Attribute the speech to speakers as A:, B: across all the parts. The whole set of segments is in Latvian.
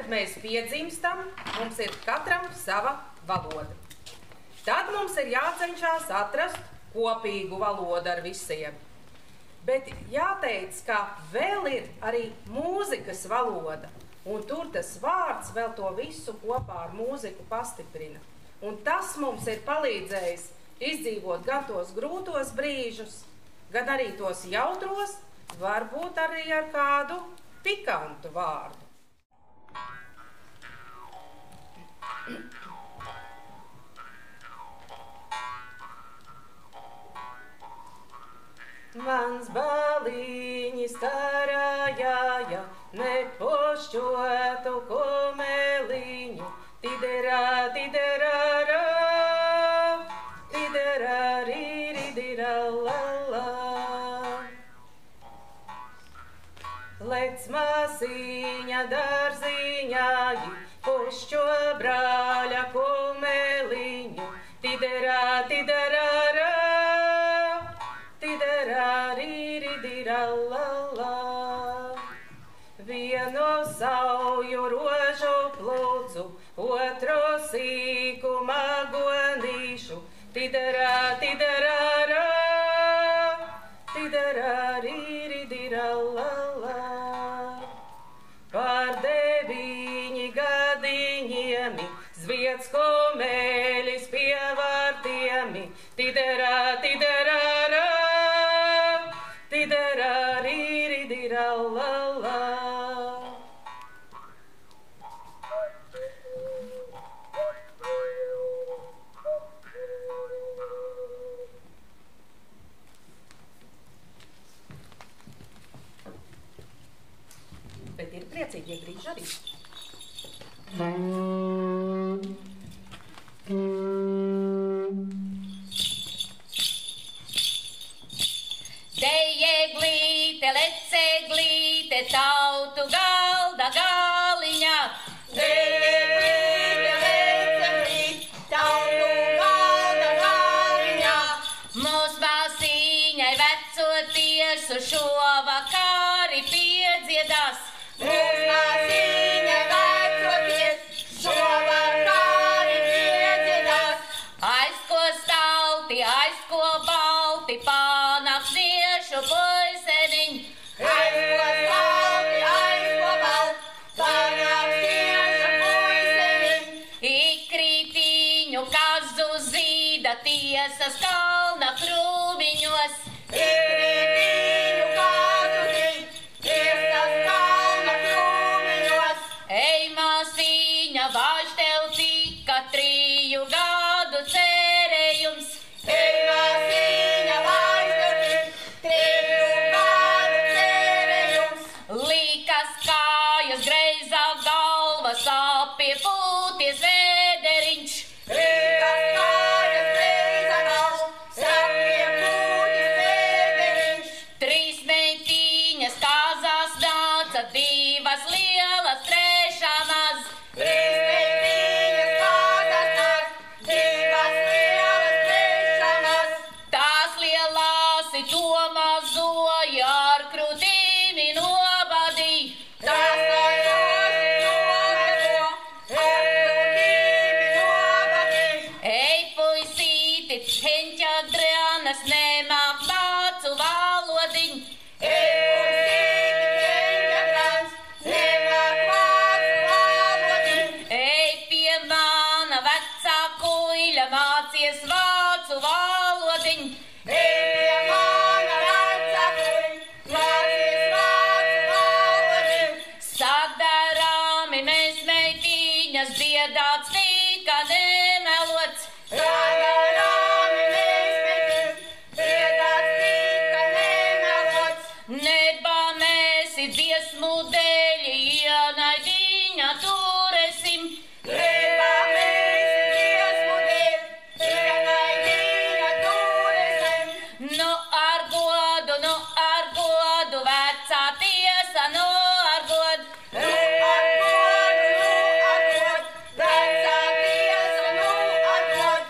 A: kad mēs piedzimstam, mums ir katram sava valoda. Tad mums ir jācenšas atrast kopīgu valodu ar visiem. Bet jāteic, ka vēl ir arī mūzikas valoda, un tur tas vārds vēl to visu kopā ar mūziku pastiprina. Un tas mums ir palīdzējis izdzīvot gan tos grūtos brīžus, gan arī tos jautros, varbūt arī ar kādu pikantu vārdu. Mans baliņi starājāja, nepošķotu kumeliņu, tiderā, tiderā, tiderā, rīridirā, lalā. Lec māsiņa dārziņāji, pušķo brāļa kumeliņu, tiderā, tiderā, tiderā, rīridirā, lalā. Vienu sauju rožu plūcu, otru sīku magonīšu, tiderā, tiderā, tiderā, rīridirā, lalā. Par 9 gadiņiemi, zviedz kumeļis pie vārtiemi, tiderā, tiderā, tiderā, rīridirā, lalā. Bet ir priecīgie brīži arī.
B: Dejeglīte, lecēglīte, tautu galda galiņā. Dejeglīte, lecēglīte, tautu galda galiņā. Mūs māsīņai vecoties uz šovakari piedziedās. Mūs māsīņai vecoties šovakari piedziedās. Aizko stalti, aizko balti, panāksniešu puiseniņ. Aizko stalti, aizko balti, panāksniešu puiseniņ. Ikrītiņu kazu zīda tiesas kalna krūmiņos. Ikrītiņu kazu zīda tiesas kalna krūmiņos. Ej, māsīņa, vairs tev tika 3 gadu cerējums. Ej, māsīņa, vairs tev tika 3 gadu cerējums. Likas kājas, greizā galva, sāpie pūties vēderiņš. Likas kājas, greizā galva, sāpie pūties vēderiņš. 3 meitiņas kāzās nāca, 2 lielas, 3 maz. 3 meitiņas kāzās nāca, 2 lielas, 3 maz. Tās lielās ir to mazoja, ar krūtīmi nobadīja. Tās lielās ir to mazoja, ar krūtīmi nobadīja. Ej, puisīti, heņķa drēnas, nemāk vācu valodiņu. Ej, puisīti, heņķa drēnas, nemāk vācu valodiņu. Ej, pie mana vecā kuiļa, mācies vācu valodiņu. Ej, pie mana vecā kuiļa, mācies vācu valodiņu. Sadarāmi mēs meitiņas, dziedāts tika nemelots. Sadarāmi mēs meitiņas, dziedāts tika nemelots. Nebānēsi dziesmu dēļi, ienaidiņa turesim. Nebānēsi dziesmu dēļi, ienaidiņa turesim. Nu ar godu, vecā tiesa, nu ar godu. Nu ar godu, vecā tiesa, nu ar godu.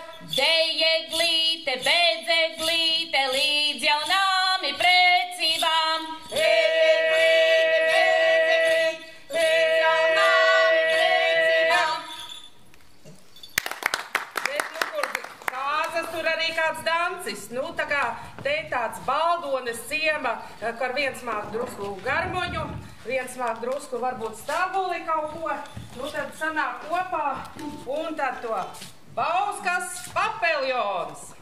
A: mācis. Nu, tā kā te tāds baldones ciema, kur viens māk drusku garmoņu, viens māk drusku varbūt stabuli kaut ko. Nu, tad sanāk kopā un tad to Bauskas papeljons.